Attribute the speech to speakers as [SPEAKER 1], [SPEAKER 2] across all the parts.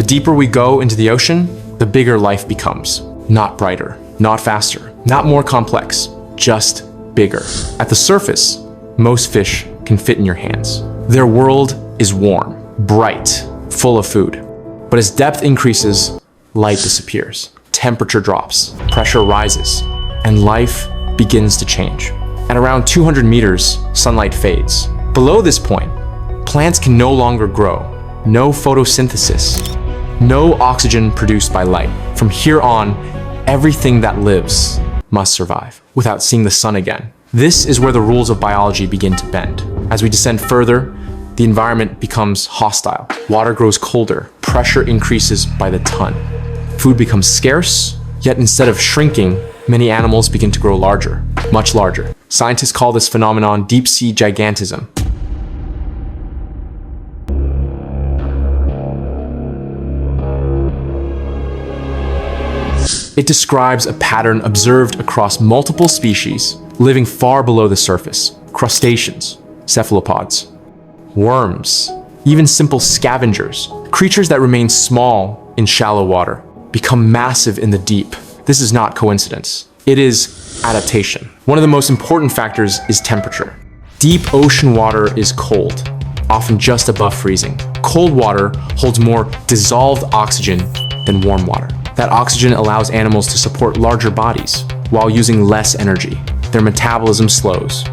[SPEAKER 1] deeper we go into the ocean, the bigger life becomes. Not brighter, not faster, not more complex, just bigger. At the surface, most fish can fit in your hands. Their world is warm, bright, full of food. But as depth increases, light disappears. Temperature drops, pressure rises, and life begins to change. At around 200 meters, sunlight fades. Below this point, plants can no longer grow. No photosynthesis, no oxygen produced by light. From here on, everything that lives must survive without seeing the sun again. This is where the rules of biology begin to bend. As we descend further, the environment becomes hostile. Water grows colder, pressure increases by the ton. Food becomes scarce, yet instead of shrinking, many animals begin to grow larger, much larger. Scientists call this phenomenon deep-sea gigantism. It describes a pattern observed across multiple species living far below the surface. Crustaceans, cephalopods, worms, even simple scavengers, creatures that remain small in shallow water, become massive in the deep. This is not coincidence. It is adaptation. One of the most important factors is temperature. Deep ocean water is cold, often just above freezing. Cold water holds more dissolved oxygen than warm water. That oxygen allows animals to support larger bodies while using less energy. Their metabolism slows.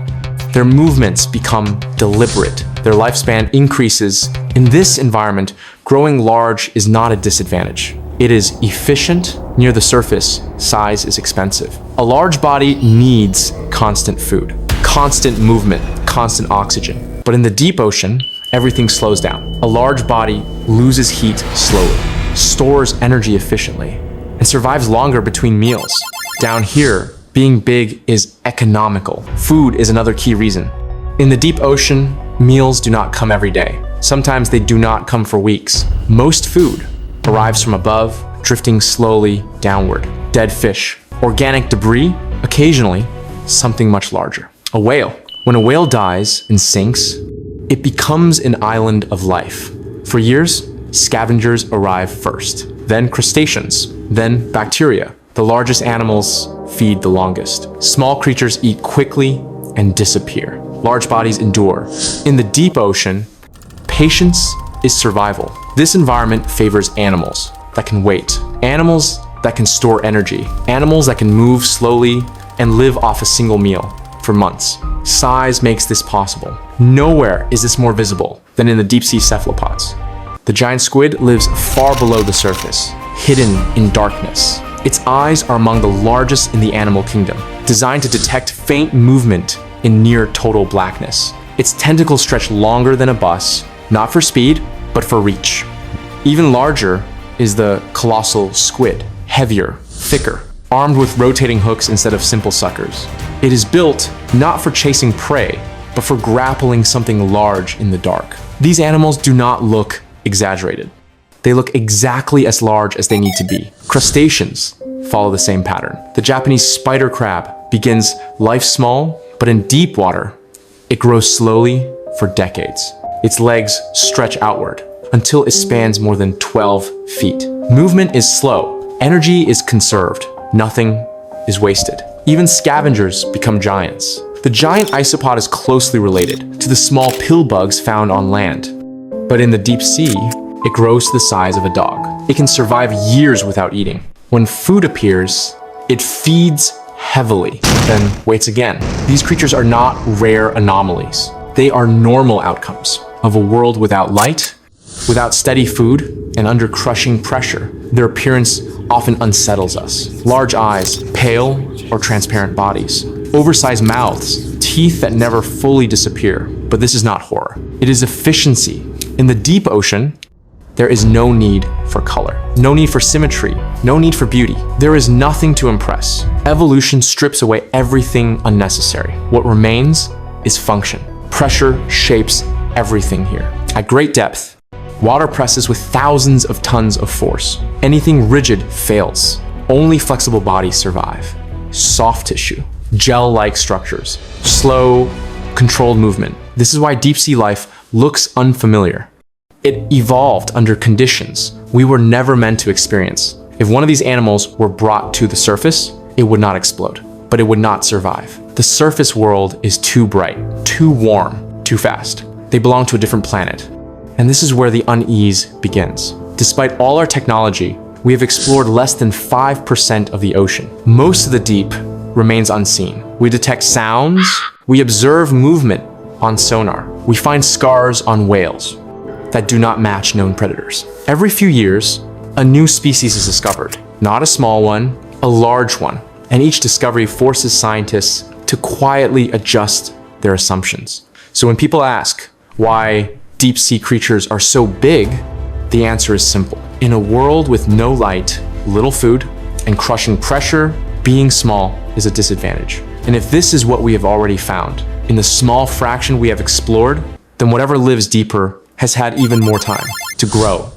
[SPEAKER 1] Their movements become deliberate. Their lifespan increases. In this environment, growing large is not a disadvantage. It is efficient. Near the surface, size is expensive. A large body needs constant food, constant movement, constant oxygen. But in the deep ocean, everything slows down. A large body loses heat slowly, stores energy efficiently, and survives longer between meals. Down here, being big is economical. Food is another key reason. In the deep ocean, meals do not come every day. Sometimes they do not come for weeks. Most food arrives from above, drifting slowly downward. Dead fish, organic debris, occasionally something much larger. A whale. When a whale dies and sinks, it becomes an island of life. For years, scavengers arrive first, then crustaceans, then bacteria. The largest animals feed the longest. Small creatures eat quickly and disappear. Large bodies endure. In the deep ocean, patience is survival. This environment favors animals that can wait, animals that can store energy, animals that can move slowly and live off a single meal for months. Size makes this possible. Nowhere is this more visible than in the deep-sea cephalopods. The giant squid lives far below the surface, hidden in darkness. Its eyes are among the largest in the animal kingdom, designed to detect faint movement in near total blackness. Its tentacles stretch longer than a bus, not for speed, but for reach. Even larger is the colossal squid, heavier, thicker, armed with rotating hooks instead of simple suckers. It is built not for chasing prey, but for grappling something large in the dark. These animals do not look exaggerated. They look exactly as large as they need to be. Crustaceans follow the same pattern. The Japanese spider crab begins life small, but in deep water, it grows slowly for decades. Its legs stretch outward until it spans more than 12 feet. Movement is slow. Energy is conserved. Nothing is wasted. Even scavengers become giants. The giant isopod is closely related to the small pill bugs found on land. But in the deep sea, it grows to the size of a dog. It can survive years without eating. When food appears, it feeds heavily, then waits again. These creatures are not rare anomalies. They are normal outcomes of a world without light, without steady food, and under crushing pressure. Their appearance often unsettles us. Large eyes, pale or transparent bodies, oversized mouths, teeth that never fully disappear. But this is not horror. It is efficiency. In the deep ocean, there is no need for color, no need for symmetry, no need for beauty. There is nothing to impress. Evolution strips away everything unnecessary. What remains is function. Pressure shapes everything here. At great depth, water presses with thousands of tons of force. Anything rigid fails. Only flexible bodies survive. Soft tissue, gel-like structures, slow, controlled movement. This is why deep-sea life looks unfamiliar. It evolved under conditions we were never meant to experience. If one of these animals were brought to the surface, it would not explode, but it would not survive. The surface world is too bright, too warm, too fast. They belong to a different planet. And this is where the unease begins. Despite all our technology, we have explored less than 5% of the ocean. Most of the deep remains unseen. We detect sounds, we observe movement on sonar, we find scars on whales that do not match known predators. Every few years, a new species is discovered. Not a small one, a large one. And each discovery forces scientists to quietly adjust their assumptions. So when people ask why deep sea creatures are so big, the answer is simple. In a world with no light, little food, and crushing pressure, being small is a disadvantage. And if this is what we have already found, in the small fraction we have explored, then whatever lives deeper has had even more time to grow